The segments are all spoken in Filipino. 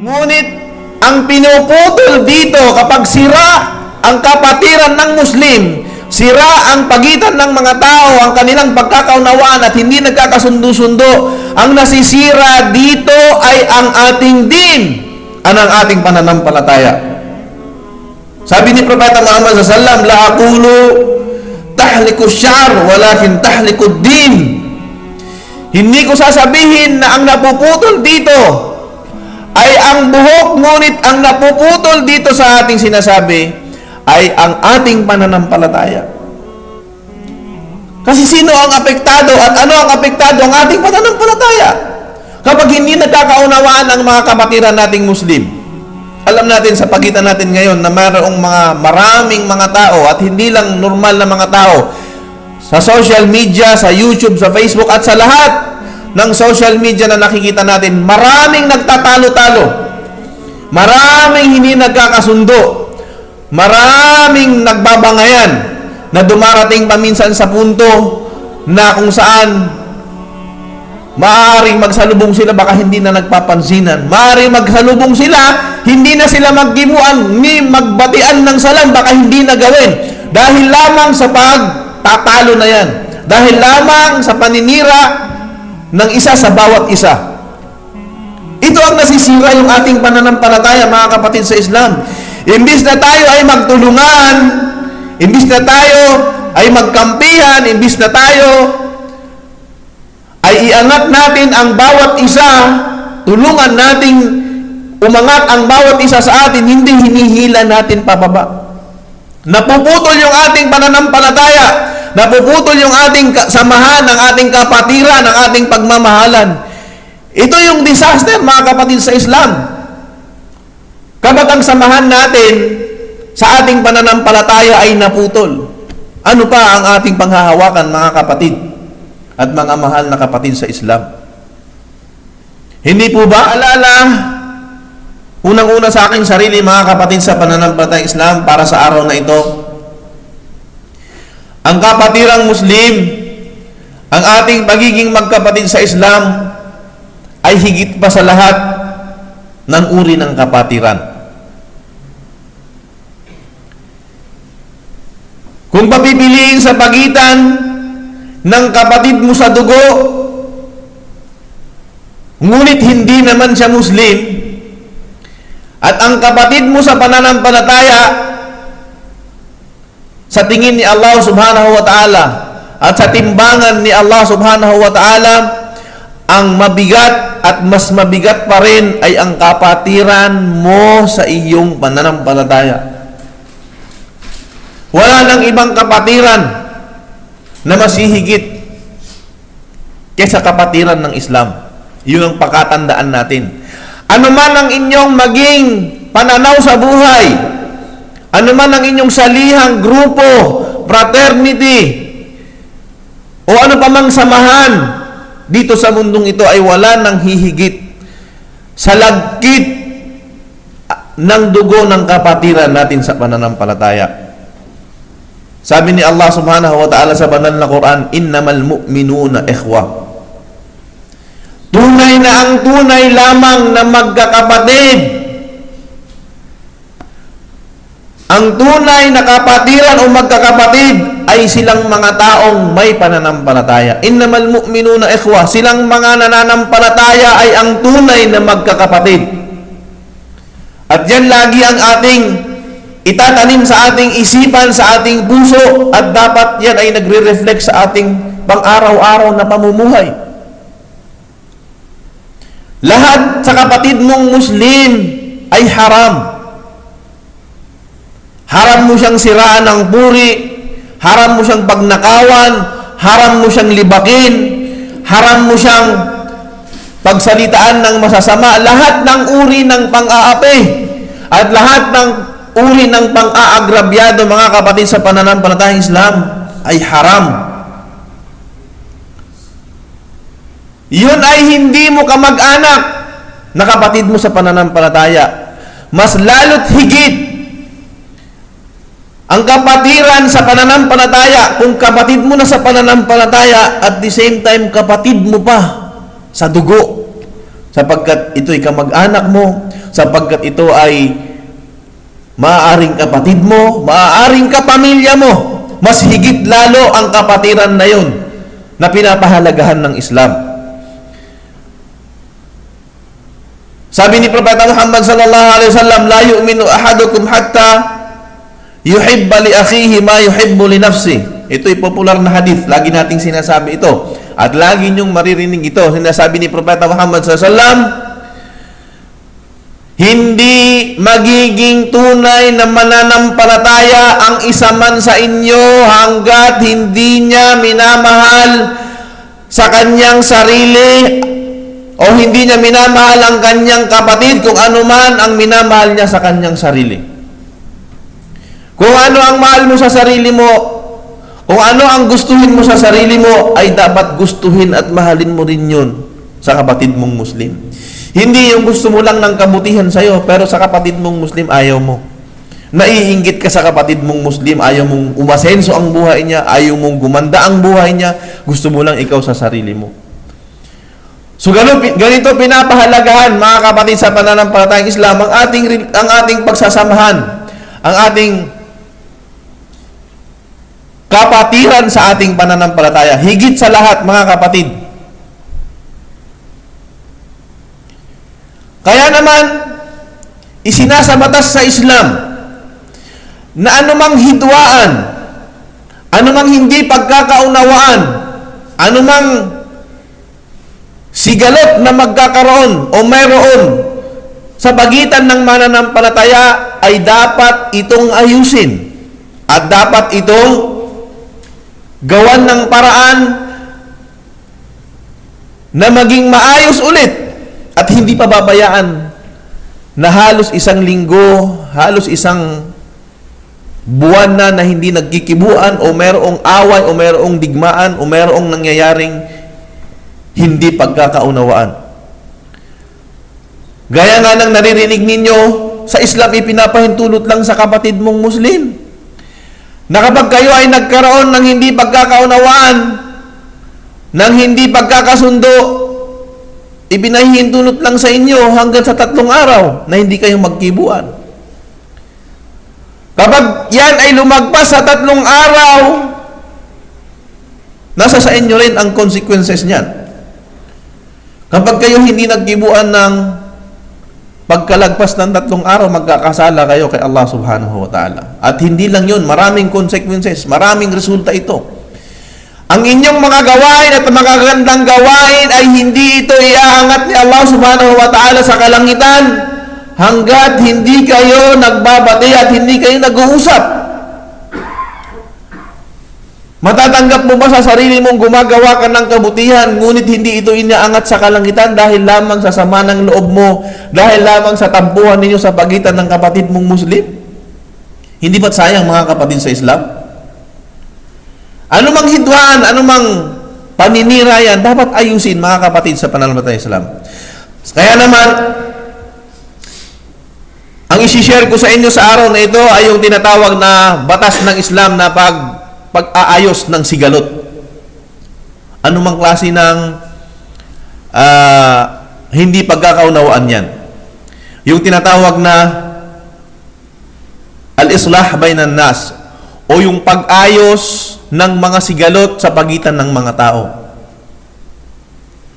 Ngunit ang pinuputol dito kapag sira ang kapatiran ng Muslim, sira ang pagitan ng mga tao, ang kanilang pagkakaunawaan at hindi nagkakasundo-sundo, ang nasisira dito ay ang ating din, ang ating pananampalataya. Sabi ni Propeta Muhammad sallallahu alaihi wasallam, la aqulu tahliku syar walakin tahliku din. Hindi ko sasabihin na ang napuputol dito ay ang buhok, ngunit ang napuputol dito sa ating sinasabi ay ang ating pananampalataya. Kasi sino ang apektado at ano ang apektado? Ang ating pananampalataya. Kapag hindi nagkakaunawaan ang mga kapatiran nating Muslim. Alam natin sa pagitan natin ngayon na maraming mga tao at hindi lang normal na mga tao sa social media, sa YouTube, sa Facebook at sa lahat ng social media na nakikita natin, maraming nagtatalo-talo, maraming hindi nagkakasundo, maraming nagbabangayan na dumarating paminsan sa punto na kung saan maaaring magsalubong sila, baka hindi na nagpapansinan. Maaaring magsalubong sila, hindi na sila maggimuan ni magbatian ng salam, baka hindi na gawin. Dahil lamang sa pagtatalo na yan. Dahil lamang sa paninira ng isa sa bawat isa. Ito ang nasisira yung ating pananampalataya, mga kapatid sa Islam. Imbis na tayo ay magtulungan, imbis na tayo ay magkampihan, imbis na tayo ay iangat natin ang bawat isa, tulungan nating umangat ang bawat isa sa atin, hindi hinihila natin pababa. Napuputol yung ating pananampalataya, napuputol yung ating samahan, ang ating kapatiran, ang ating pagmamahalan. Ito yung disaster, mga kapatid sa Islam. Kapag ang samahan natin sa ating pananampalataya ay naputol, ano pa ang ating panghahawakan, mga kapatid at mga mahal na kapatid sa Islam? Hindi po ba alala, unang-una sa aking sarili, mga kapatid sa pananampalataya Islam, para sa araw na ito, ang kapatirang Muslim, ang ating pagiging magkapatid sa Islam ay higit pa sa lahat ng uri ng kapatiran. Kung papipiliin sa pagitan ng kapatid mo sa dugo, ngunit hindi naman siya Muslim, at ang kapatid mo sa pananampalataya, sa tingin ni Allah subhanahu wa ta'ala at sa timbangan ni Allah subhanahu wa ta'ala, ang mabigat at mas mabigat pa rin ay ang kapatiran mo sa iyong pananampalataya. Wala nang ibang kapatiran na masihigit kaysa kapatiran ng Islam. Yun ang pakatandaan natin. Ano man ang inyong maging pananaw sa buhay, ano man ang inyong salihang grupo, fraternity, o ano pa mang samahan dito sa mundong ito, ay wala nang hihigit sa lagkit ng dugo ng kapatiran natin sa pananampalataya. Sabi ni Allah subhanahu wa ta'ala sa banal na Quran, innamal mu'minuna ikhwa. Tunay na ang tunay lamang na magkakapatid. Ang tunay na kapatiran o magkakapatid ay silang mga taong may pananampalataya. Innamal mu'minuna ikhwa. Silang mga nananampalataya ay ang tunay na magkakapatid. At yan lagi ang ating itatanim sa ating isipan, sa ating puso, at dapat yan ay nagre-reflect sa ating pang-araw-araw na pamumuhay. Lahat sa kapatid mong Muslim ay haram. Haram mo siyang siraan ng puri, haram mo siyang pagnakawan, haram mo siyang libakin, haram mo siyang pagsalitaan ng masasama. Lahat ng uri ng pang-aapi at lahat ng uri ng pang-aagrabyado, mga kapatid sa pananampalatayang Islam, ay haram. Yun ay hindi mo kamag-anak na kapatid mo sa pananampalataya. Mas lalo't higit ang kapatiran sa pananampalataya, kung kapatid mo na sa pananampalataya, at the same time kapatid mo pa sa dugo, sapagkat ito'y kamag-anak mo, sapagkat ito ay maaaring kapatid mo, maaaring kapamilya mo. Mas higit lalo ang kapatiran na yun na pinapahalagahan ng Islam. Sabi ni Propeta Muhammad sallallahu alaihi wasallam, la yu'minu ahadukum hatta yuhibba li akhihi ma yuhibbu li nafsi. Ito'y popular na hadith, lagi nating sinasabi ito. At lagi niyong maririnig ito. Sinasabi ni Propeta Muhammad sallallahu alaihi wasallam, hindi magiging tunay na mananampalataya ang isa man sa inyo hanggat hindi niya minamahal sa kanyang sarili o hindi niya minamahal ang kanyang kapatid kung ano man ang minamahal niya sa kanyang sarili. Kung ano ang mahal mo sa sarili mo, kung ano ang gustuhin mo sa sarili mo, ay dapat gustuhin at mahalin mo rin yun sa kapatid mong Muslim. Hindi yung gusto mo lang ng kabutihan sa'yo, pero sa kapatid mong Muslim, ayaw mo. Naiinggit ka sa kapatid mong Muslim, ayaw mong umasenso ang buhay niya, ayaw mong gumanda ang buhay niya, gusto mo lang ikaw sa sarili mo. So ganito pinapahalagahan, mga kapatid, sa pananampalatayang Islam, ang ating pagsasamahan, ang ating kapatiran sa ating pananampalataya. Higit sa lahat, mga kapatid, kaya naman, isinasabatas sa Islam na anumang hidwaan, anumang hindi pagkakaunawaan, anumang sigalot na magkakaroon o mayroon sa pagitan ng mananampalataya ay dapat itong ayusin at dapat itong gawan ng paraan na maging maayos ulit. At hindi pababayaan na halos isang linggo, halos isang buwan na hindi nagkikibuan o mayroong away o mayroong digmaan o mayroong nangyayaring hindi pagkakaunawaan. Gaya nga ng naririnig ninyo, sa Islam ipinapahintulot lang sa kapatid mong Muslim na kapag kayo ay nagkaroon ng hindi pagkakaunawaan, ng hindi pagkakasundo, ibinahihintulot lang sa inyo hanggang sa 3 araw na hindi kayo magkibuan. Kapag yan ay lumagpas sa 3 araw, nasa sa inyo rin ang consequences niyan. Kapag kayo hindi nagkibuan ng pagkalagpas ng 3 araw, magkakasala kayo kay Allah subhanahu wa ta'ala. At hindi lang yun, maraming consequences, maraming resulta ito. Ang inyong mga gawain at magagandang gawain ay hindi ito iaangat ni Allah subhanahu wa ta'ala sa kalangitan hanggat hindi kayo nagbabati at hindi kayo nag-uusap. Matatanggap mo ba sa sarili mong gumagawa ka ng kabutihan ngunit hindi ito inaangat sa kalangitan dahil lamang sa sama ng loob mo, dahil lamang sa tampuhan ninyo sa pagitan ng kapatid mong Muslim? Hindi ba't sayang, mga kapatid sa Islam? Anumang hidwaan, anumang paninira yan, dapat ayusin, mga kapatid sa pananampalatayang Islam. Kaya naman, ang isi-share ko sa inyo sa araw na ito ay yung tinatawag na batas ng Islam na pag-aayos ng sigalot. Anumang klase ng hindi pagkakaunawaan yan. Yung tinatawag na al-islah bainan nas, o yung pag-ayos ng mga sigalot sa pagitan ng mga tao.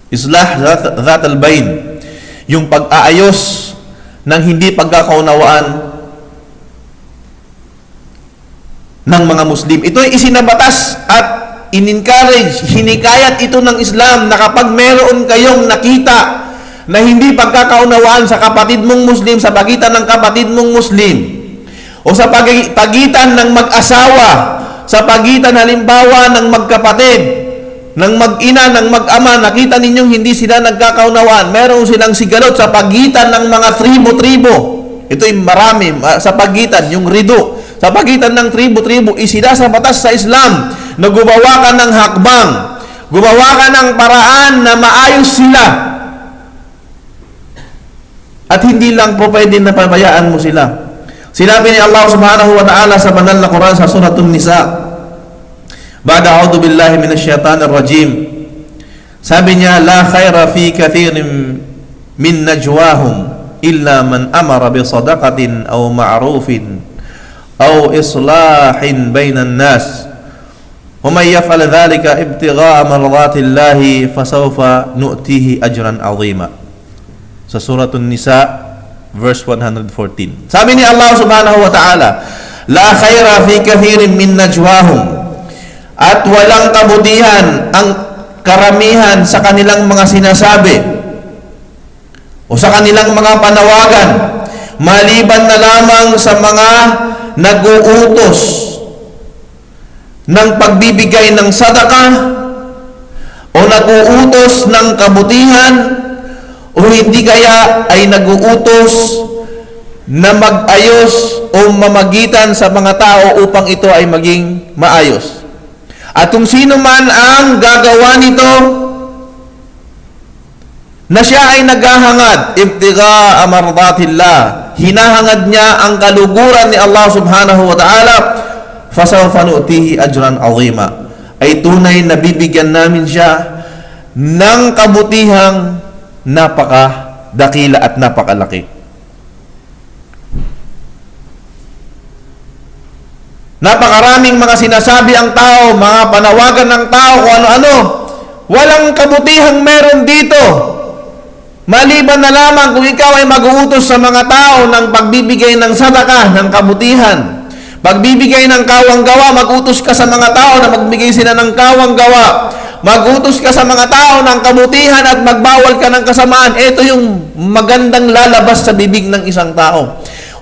Islah dhat al-bain, yung pag-aayos ng hindi pagkakaunawaan ng mga Muslim. Ito ay isinabatas at in-encourage, hinikayat ito ng Islam na kapag meron kayong nakita na hindi pagkakaunawaan sa kapatid mong Muslim, sa pagitan ng kapatid mong Muslim, o sa pagitan ng mag-asawa, sa pagitan halimbawa ng magkapatid, ng mag-ina, ng mag-ama, nakita ninyong hindi sila nagkakaunawaan, meron silang sigalot sa pagitan ng mga tribo-tribo. Ito'y marami, sa pagitan, yung rido, sa pagitan ng tribo-tribo, isida sa batas sa Islam na gumawa ka ng hakbang, gumawa ka ng paraan na maayos sila. At hindi lang po pwede na pabayaan mo sila. Sinabi ni Allah subhanahu wa ta'ala sa banal na Quran sa Suratun Nisa, ba'da a'udhu billahi minasyaitanir rajim, sabi niya, la khaira fi kathirin min najwahum illa man amara bi sadaqatin aw ma'rufin aw islahin bainan nas wa may yaf'al dhalika ibtigha'a mardatillahi fasawfa nu'tihi ajran 'azima. Sa Suratul Nisa verse 114. Sabi ni Allah subhanahu wa ta'ala, la khaira fi kathirin min najwahum, at walang kabutihan ang karamihan sa kanilang mga sinasabi o sa kanilang mga panawagan, maliban na lamang sa mga nag-uutos ng pagbibigay ng sadaka o nag-uutos ng kabutihan o hindi kaya ay nag-uutos na mag-ayos o mamagitan sa mga tao upang ito ay maging maayos. At kung sino man ang gagawa nito, na siya ay naghahangad, ibtigha'a mardatillah, hinahangad niya ang kaluguran ni Allah subhanahu wa ta'ala, fasawfa nu'tihi ajran 'azima, ay tunay na bibigyan namin siya ng kabutihang napakadakila at napakalaki. Napakaraming mga sinasabi ang tao, mga panawagan ng tao kung ano-ano. Walang kabutihang meron dito. Maliban na lamang kung ikaw ay mag-uutos sa mga tao ng pagbibigay ng sadaka, ng kabutihan. Pagbibigay ng kawang gawa, mag-utos ka sa mga tao na magbigay sila ng kawang gawa. Mag-utos ka sa mga tao ng kabutihan at magbawal ka ng kasamaan. Ito yung magandang lalabas sa bibig ng isang tao.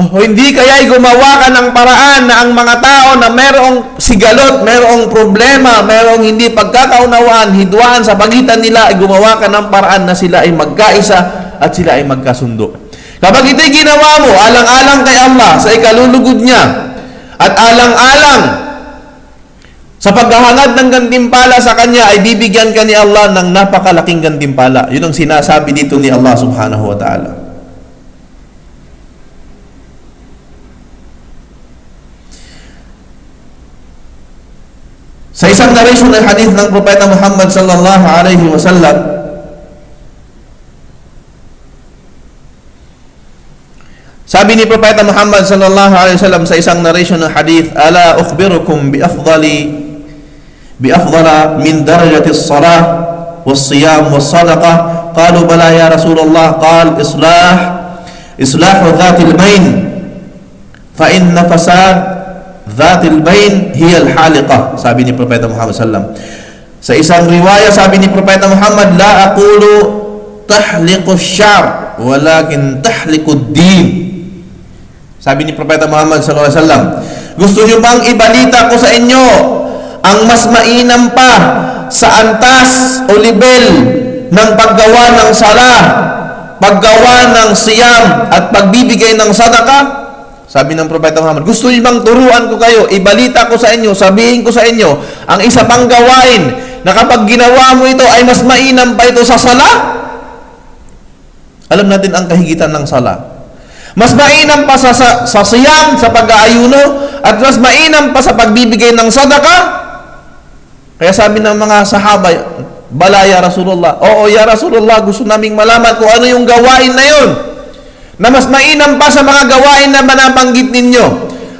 O hindi kaya'y gumawa ka ng paraan na ang mga tao na merong sigalot, merong problema, merong hindi pagkakaunawaan, hidwaan sa pagitan nila, ay gumawa ka ng paraan na sila ay magkaisa at sila ay magkasundo. Kapag ito'y ginawa mo, alang-alang kay Allah sa ikalulugod niya at alang-alang sa paghahangad ng gantimpala sa Kanya, ay bibigyan ka ni Allah ng napakalaking gantimpala. Yun ang sinasabi dito ni Allah subhanahu wa ta'ala. Sa isang narration ng hadith ng Propeta Muhammad sallallahu alaihi wasallam, sabi ni Propeta Muhammad sallallahu alaihi wasallam sa isang narration ng hadith, ala ukhbirukum bi afdala min darajati as-salah was-siyam was-sadaqah, qalu bala ya Rasulullah, qal islahu dhatil bayn fa inna fasad dhatil bayn hiya al-haliqah. Sabi ni Propeta Muhammad sallam. Sa isang riwaya, sabi ni Propeta Muhammad, la aqulu tahliqu ash-sha'r walakin tahliqu ad-din. Sabi ni Propeta Muhammad sallallahu alaihi wasallam, gusto niyo bang ibalita ko sa inyo ang mas mainam pa sa antas o level ng paggawa ng sala, paggawa ng siyam at pagbibigay ng sadaka? Sabi ng Propeta Muhammad, gusto niyo bang turuan ko kayo, ibalita ko sa inyo, sabihin ko sa inyo, ang isa pang gawain na kapag ginawa mo ito ay mas mainam pa ito sa sala? Alam natin ang kahigitan ng sala. Mas mainam pa sa siyam, sa pag-aayuno, at mas mainam pa sa pagbibigay ng sadaka. Kaya sabi ng mga sahaba, bala ya Rasulullah, oo ya Rasulullah, gusto naming malaman kung ano yung gawain na yun, na mas mainam pa sa mga gawain na manabanggit ninyo.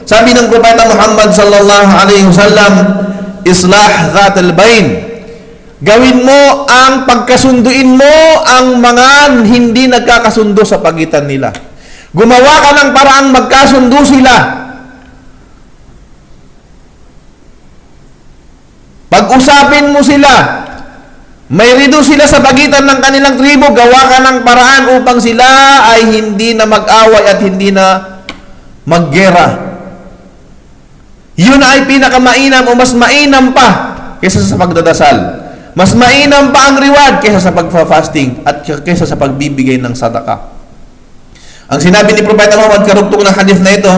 Sabi ng Propeta Muhammad sallallahu alaihi wasallam, islah dhatil bayn, gawin mo ang pagkasunduin mo ang mga hindi nagkakasundo sa pagitan nila. Gumawa ka ng paraang magkasundo sila. Pag-usapin mo sila. May rido sila sa pagitan ng kanilang tribo, gawa ka ng paraan upang sila ay hindi na mag-away at hindi na maggera. Yun ay pinakamainam o mas mainam pa kaysa sa pagdadasal. Mas mainam pa ang reward kaysa sa pagfa-fasting at kaysa sa pagbibigay ng sadaka. Ang sinabi ni Propeta Muhammad karugtong ng hadith na ito,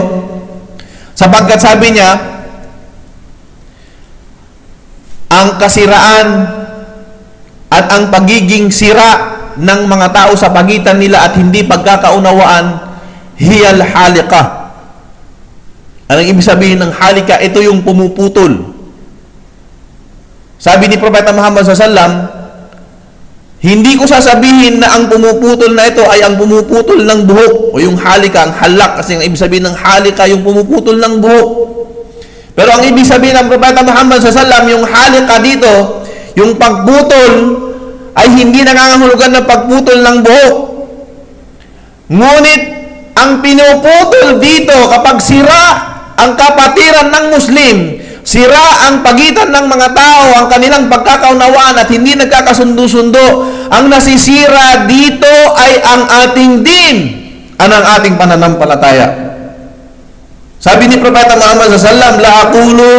sapagkat sabi niya, ang kasiraan at ang pagiging sira ng mga tao sa pagitan nila at hindi pagkakaunawaan, hiyal halika. Anong ibig sabihin ng halika? Ito yung pumuputol. Sabi ni Propeta Muhammad sallallahu alaihi wasallam, Hindi ko sasabihin na ang pumuputol na ito ay ang pumuputol ng buhok o yung halika, ang halak, kasi ang ibig sabihin ng halika yung pumuputol ng buhok. Pero ang ibig sabihin ng Propeta Muhammad SAW, yung halika dito, yung pagputol ay hindi nangangahulugan ng pagputol ng buhok. Ngunit ang pinuputol dito kapag sira ang kapatiran ng Muslim, sira ang pagitan ng mga tao, ang kanilang pagkakaunawaan at hindi nagkakasundo-sundo, ang nasisira dito ay ang ating din, ang ating pananampalataya. Sabi ni Propeta Muhammad SAW, la aqulu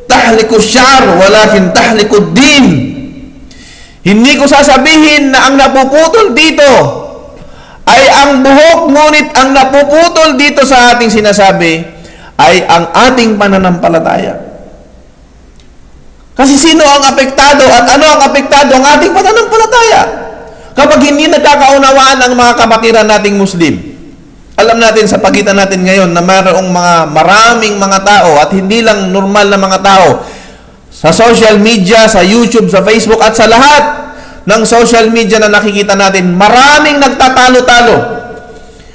tahliku syar walakin tahliku din. Hindi ko sasabihin na ang napuputol dito ay ang buhok, ngunit ang napuputol dito sa ating sinasabi ay ang ating pananampalataya. Kasi sino ang apektado at ano ang apektado? Ang ating pananampalataya. Kapag hindi nagkakaunawaan ang mga kapatiran nating Muslim. Alam natin sa pagitan natin ngayon na mayroong maraming mga tao at hindi lang normal na mga tao sa social media, sa YouTube, sa Facebook at sa lahat ng social media na nakikita natin, maraming nagtatalo-talo.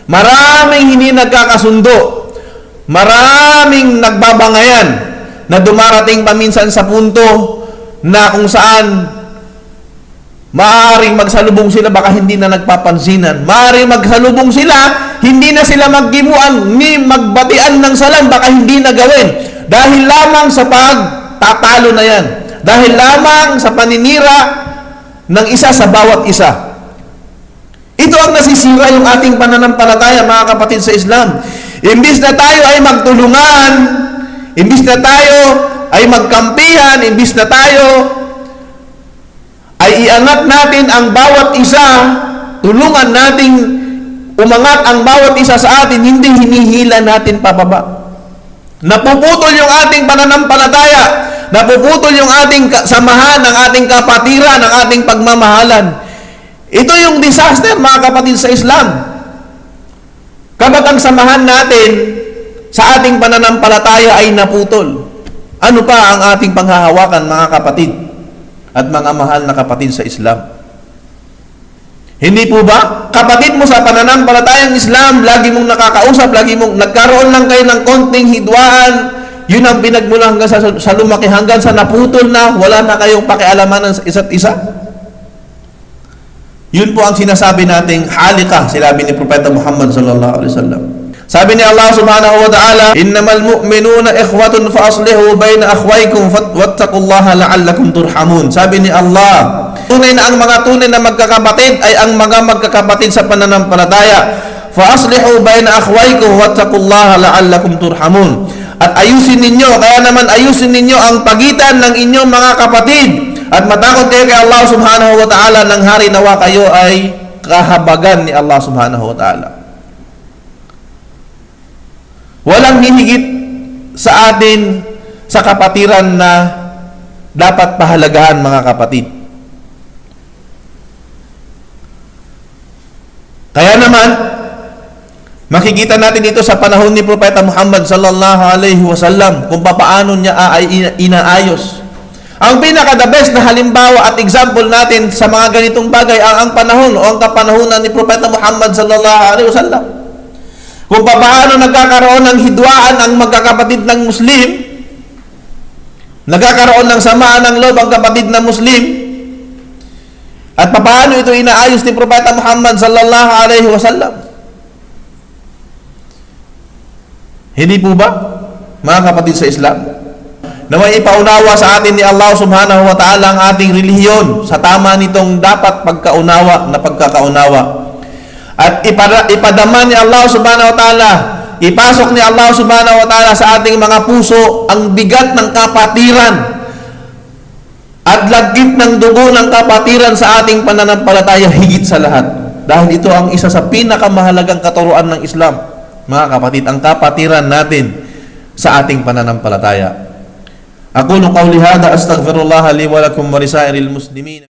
Maraming hindi nagkakasundo. Maraming nagbabangayan na dumarating paminsan sa punto na kung saan maaaring magsalubong sila, baka hindi na nagpapansinan. Maaaring magsalubong sila, hindi na sila maggimuan ni magbatian ng salam, baka hindi na gawin. Dahil lamang sa pagtatalo na yan. Dahil lamang sa paninira ng isa sa bawat isa. Ito ang nasisira yung ating pananampalataya, mga kapatid sa Islam. Imbis na tayo ay magtulungan, imbis na tayo ay magkampihan, imbis na tayo ay iangat natin ang bawat isa, tulungan nating umangat ang bawat isa sa atin, hindi hinihila natin pababa. Napuputol yung ating pananampalataya, napuputol yung ating samahan, ang ating kapatiran, ang ating pagmamahalan. Ito yung disaster, mga kapatid sa Islam. Kapag ang samahan natin sa ating pananampalataya ay naputol, ano pa ang ating panghahawakan, mga kapatid at mga mahal na kapatid sa Islam? Hindi po ba? Kapatid mo sa pananampalatayang Islam, lagi mong nakakausap, lagi mong nagkaroon lang kayo ng konting hidwaan, yun ang pinagmula hanggang sa lumaki, hanggang sa naputol na, wala na kayong pakialamanan sa isa't isa. Yun po ang sinasabi nating halika, sinabi ni Propeta Muhammad sallallahu alaihi wasallam. Sabi ni Allah subhanahu wa ta'ala, innamal mu'minuna ikhwatun fa aslihu bayna akhwaykum wattaqullaha la'allakum turhamun. Sabi ni Allah, tunay na ang mga tunay na magkakapatid ay ang mga magkakapatid sa pananampalataya. Fa aslihu bayna akhwaykum wattaqullaha la'allakum turhamun. At ayusin ninyo, kaya naman ayusin ninyo ang pagitan ng inyong mga kapatid. At matakot kayo kay Allah subhanahu wa ta'ala, ng hari nawa kayo ay kahabagan ni Allah subhanahu wa ta'ala. Walang hinigit sa atin sa kapatiran na dapat pahalagahan, mga kapatid. Kaya naman, makikita natin dito sa panahon ni Propeta Muhammad sallallahu alaihi wasallam kung paano niya ay inaayos. Ang pinaka-the best na halimbawa at example natin sa mga ganitong bagay ang panahon o ang kapanahunan ni Propeta Muhammad sallallahu alaihi wasallam. Kung paano nagkakaroon ng hidwaan ang magkakapatid ng Muslim, nagkakaroon ng samaan ng loob ang kapatid na Muslim, at paano ito inaayos ni Propeta Muhammad sallallahu alaihi wasallam. Hindi po ba, mga kapatid sa Islam, na may ipaunawa sa atin ni Allah subhanahu wa ta'ala ang ating relihiyon sa tama nitong dapat pagkaunawa na pagkakaunawa. At ipadama ni Allah subhanahu wa ta'ala, ipasok ni Allah subhanahu wa ta'ala sa ating mga puso ang bigat ng kapatiran at lagkit ng dugo ng kapatiran sa ating pananampalataya higit sa lahat. Dahil ito ang isa sa pinakamahalagang katuruan ng Islam, mga kapatid, ang kapatiran natin sa ating pananampalataya. أقول قولي هذا أستغفر الله لي ولكم ولسائر المسلمين